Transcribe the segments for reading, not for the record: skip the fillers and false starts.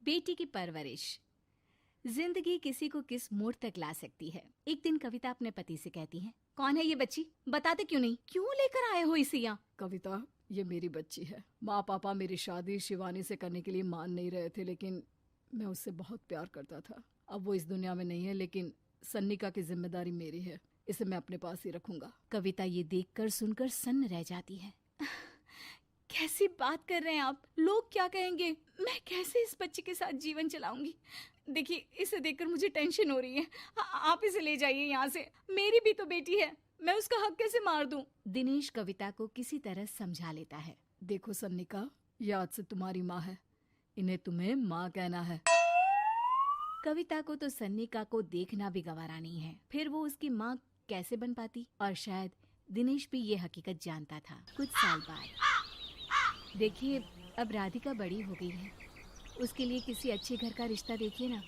बेटी की परवरिश। जिंदगी किसी को किस मोड़ तक ला सकती है। एक दिन कविता अपने पति से कहती है, कौन है ये बच्ची, बताते क्यों नहीं, क्यों लेकर आए हो इसे यहाँ? कविता, ये मेरी बच्ची है। माँ पापा मेरी शादी शिवानी से करने के लिए मान नहीं रहे थे, लेकिन मैं उससे बहुत प्यार करता था। अब वो इस दुनिया में नहीं है, लेकिन सन्निका की जिम्मेदारी मेरी है। इसे मैं अपने पास ही रखूंगा। कविता ये देखकर सुनकर सन्न रह जाती है। कैसी बात कर रहे हैं आप? लोग क्या कहेंगे? मैं कैसे इस बच्चे के साथ जीवन चलाऊंगी? देखिए, इसे देखकर मुझे टेंशन हो रही है। आप इसे ले जाइए यहाँ से। मेरी भी तो बेटी है, मैं उसका हक कैसे मार दूं? दिनेश कविता को किसी तरह समझा लेता है। देखो सन्निका, ये आज से तुम्हारी माँ है, इन्हें तुम्हें माँ कहना है। कविता को तो सन्निका को देखना भी गवारा नहीं है, फिर वो उसकी माँ कैसे बन पाती? और शायद दिनेश भी ये हकीकत जानता था। कुछ साल बाद देखिए, अब राधिका बड़ी हो गई है, उसके लिए किसी अच्छे घर का रिश्ता देखिए ना।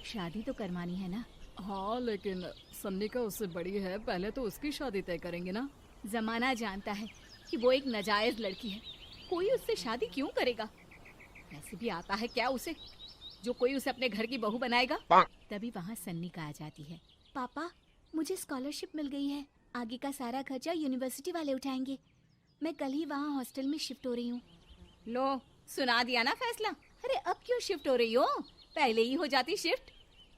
शादी तो करवानी है ना? हाँ, लेकिन सन्निका उससे बड़ी है, पहले तो उसकी शादी तय करेंगे ना। जमाना जानता है कि वो एक नाजायज लड़की है, कोई उससे शादी क्यों करेगा? वैसे भी आता है क्या उसे, जो कोई उसे अपने घर की बहू बनाएगा? तभी वहाँ सन्निका आ जाती है। पापा, मुझे स्कॉलरशिप मिल गई है, आगे का सारा खर्चा यूनिवर्सिटी वाले उठाएंगे। मैं कल ही वहाँ हॉस्टल में शिफ्ट हो रही हूँ। लो, सुना दिया ना फैसला। अरे अब क्यों शिफ्ट हो रही हो? पहले ही हो जाती शिफ्ट।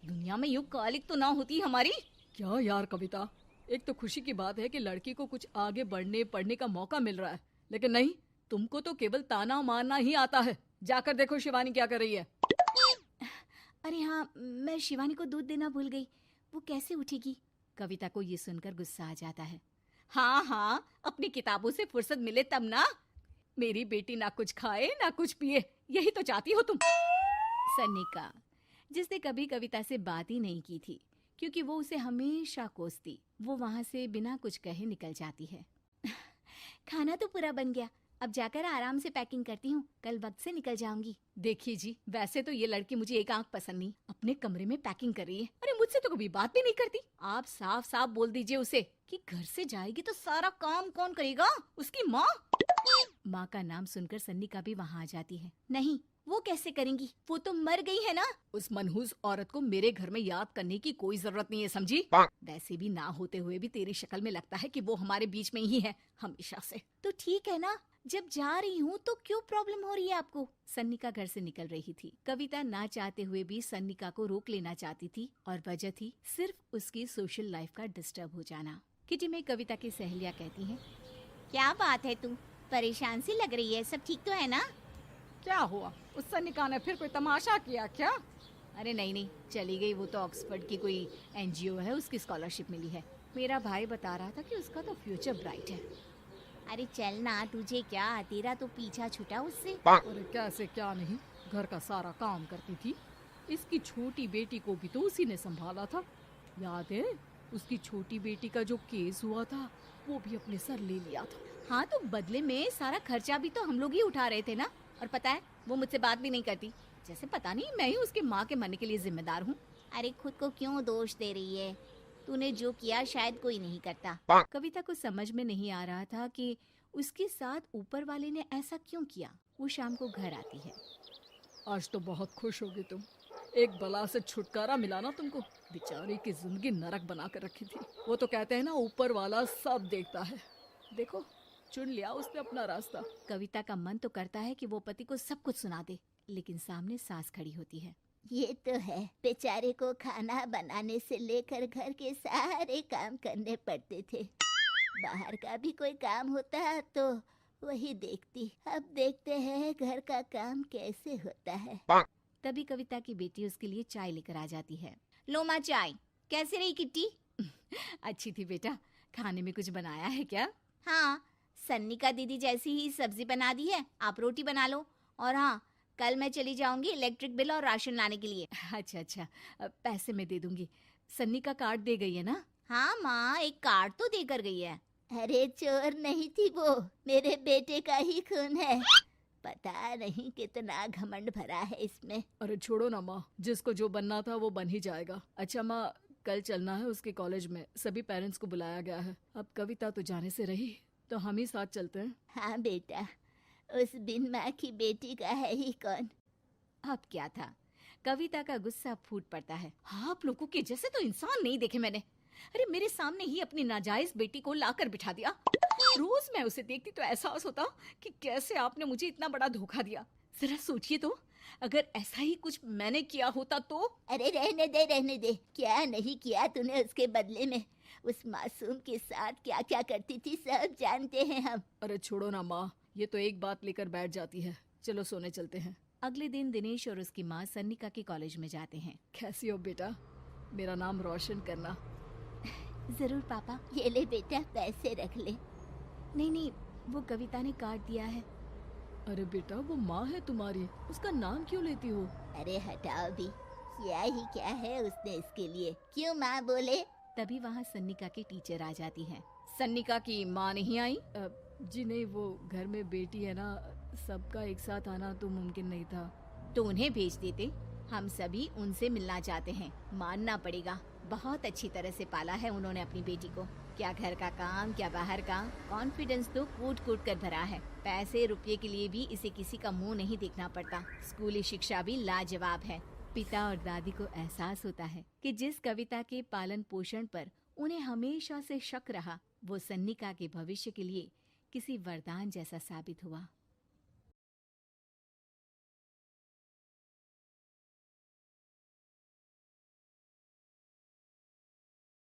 दुनिया में यूं कालिक तो ना होती हमारी। क्या यार कविता, एक तो खुशी की बात है कि लड़की को कुछ आगे बढ़ने पढ़ने का मौका मिल रहा है, लेकिन नहीं, तुमको तो केवल ताना मारना ही आता है। जाकर देखो शिवानी क्या कर रही है। अरे हाँ, मैं शिवानी को दूध देना भूल गई, वो कैसे उठेगी? कविता को ये सुनकर गुस्सा आ जाता है। हाँ हाँ, अपनी किताबों से फुर्सत मिले तब ना। मेरी बेटी ना कुछ खाए ना कुछ पिए, यही तो चाहती हो तुम। सन्निका, जिसने कभी कविता से बात ही नहीं की थी, क्योंकि वो उसे हमेशा कोसती, वो वहाँ से बिना कुछ कहे निकल जाती है। खाना तो पूरा बन गया, अब जाकर आराम से पैकिंग करती हूँ, कल वक्त से निकल जाऊंगी। देखिए जी, वैसे तो ये लड़की मुझे एक आंख पसंद नहीं, अपने कमरे में पैकिंग कर रही है। अरे मुझसे तो कभी बात भी नहीं करती। आप साफ साफ बोल दीजिए उसे कि घर से जाएगी तो सारा काम कौन करेगा? उसकी माँ। माँ का नाम सुनकर सन्निका भी वहाँ आ जाती है। नहीं, वो कैसे करेंगी, वो तो मर गई है ना। उस मनहूस औरत को मेरे घर में याद करने की कोई जरूरत नहीं है, समझी? वैसे भी ना होते हुए भी तेरी शक्ल में लगता है कि वो हमारे बीच में ही है हमेशा से। तो ठीक है ना, जब जा रही हूँ तो क्यों प्रॉब्लम हो रही है आपको? सन्निका घर से निकल रही थी। कविता ना चाहते हुए भी सन्निका को रोक लेना चाहती थी, और वजह थी सिर्फ उसकी सोशल लाइफ का डिस्टर्ब हो जाना। किटी में कविता की सहेलियाँ कहती हैं, क्या बात है, तू परेशान सी लग रही है, सब ठीक तो है ना? क्या हुआ, उस सन्निका ने फिर कोई तमाशा किया क्या? अरे नहीं नहीं, चली गई, वो तो ऑक्सफोर्ड की कोई एनजीओ है, उसकी स्कॉलरशिप मिली है। मेरा भाई बता रहा था कि उसका तो फ्यूचर ब्राइट है। अरे चल ना, तुझे क्या, तेरा तो पीछा छूटा उससे। अरे कैसे क्या नहीं, घर का सारा काम करती थी। इसकी छोटी बेटी को भी तो उसी ने संभाला था। याद है, उसकी छोटी बेटी का जो केस हुआ था, वो भी अपने सर ले लिया था। हाँ, तो बदले में सारा खर्चा भी तो हम लोग ही उठा रहे थे ना। और पता है, वो मुझसे बात भी नहीं करती, जैसे पता नहीं मैं ही उसके माँ के मरने के लिए जिम्मेदार हूँ। अरे खुद को क्यों दोष दे रही है? तूने जो किया शायद कोई नहीं करता। कविता को समझ में नहीं आ रहा था कि उसके साथ ऊपर वाले ने ऐसा क्यों किया। वो शाम को घर आती है। आज तो बहुत खुश होगी तुम, एक बला से छुटकारा मिला ना तुमको। बेचारी की जिंदगी नरक बना कर रखी थी। वो तो कहते हैं ना, ऊपर वाला सब देखता है। देखो, चुन लिया उसने अपना रास्ता। कविता का मन तो करता है कि वो पति को सब कुछ सुना दे, लेकिन सामने सास खड़ी होती है। ये तो है, बेचारे को खाना बनाने से लेकर घर के सारे काम करने पड़ते थे। बाहर का भी कोई काम होता तो वही देखती। अब देखते हैं घर का काम कैसे होता है। तभी कविता की बेटी उसके लिए चाय लेकर आ जाती है। लो माँ चाय। कैसी रही किट्टी? अच्छी थी बेटा, खाने में कुछ बनाया है क्या? हाँ, सन्निका दीदी जैसी ही सब्जी बना दी है, आप रोटी बना लो। और हाँ, कल मैं चली जाऊंगी इलेक्ट्रिक बिल और राशन लाने के लिए। अच्छा अच्छा, पैसे मैं दे दूंगी। सन्निका कार्ड दे गई है ना? हाँ माँ, एक कार्ड तो देकर गई है। अरे चोर नहीं थी वो, मेरे बेटे का ही खून है। पता नहीं कितना घमंड भरा है इसमें। अरे छोड़ो ना माँ, जिसको जो बनना था वो बन ही जाएगा। अच्छा माँ, कल चलना है उसके कॉलेज में, सभी पेरेंट्स को बुलाया गया है। अब कविता तो जाने से रही, तो हम ही साथ चलते हैं। हाँ बेटा, उस बिन माँ की बेटी का है ही कौन। अब क्या था, कविता का गुस्सा फूट पड़ता है। आप लोगों के जैसे तो इंसान नहीं देखे मैंने। अरे मेरे सामने ही अपनी नाजायज बेटी को लाकर बिठा दिया। रोज मैं उसे देखती तो एहसास होता कि कैसे आपने मुझे इतना बड़ा धोखा दिया। जरा सोचिए तो, अगर ऐसा ही कुछ मैंने किया होता तो। अरे रहने दे, क्या नहीं किया तूने उसके बदले में। उस मासूम के साथ क्या क्या करती थी सब जानते हैं हम। अरे छोड़ो ना माँ, ये तो एक बात लेकर बैठ जाती है। चलो सोने चलते हैं। अगले दिन दिनेश और उसकी माँ सन्निका के कॉलेज में जाते हैं। कैसी हो बेटा, मेरा नाम रोशन करना। जरूर पापा। ये ले बेटा, पैसे रख ले। नहीं, वो कविता ने काट दिया है। अरे बेटा, वो माँ है तुम्हारी, उसका नाम क्यों लेती हो? अरे हटाओ भी, क्या ही क्या है उसने इसके लिए, क्यों माँ बोले। तभी वहाँ सन्निका की टीचर आ जाती है। सन्निका की माँ नहीं आई? जी नहीं, वो घर में बेटी है ना, सबका एक साथ आना तो मुमकिन नहीं था। तो उन्हें भेज देते। हम सभी उनसे मिलना चाहते हैं, मानना पड़ेगा। बहुत अच्छी तरह से पाला है उन्होंने अपनी बेटी को। क्या घर का काम, क्या बाहर का। कॉन्फिडेंस तो कूट कूट कर भरा है। पैसे रुपये के लिए भी इसे किसी का मुंह नहीं देखना पड़ता। स्कूली शिक्षा भी लाजवाब है। पिता और दादी को एहसास होता है कि जिस कविता के पालन पोषण पर उन्हें हमेशा से शक रहा, वो सन्निका के भविष्य के लिए किसी वरदान जैसा साबित हुआ।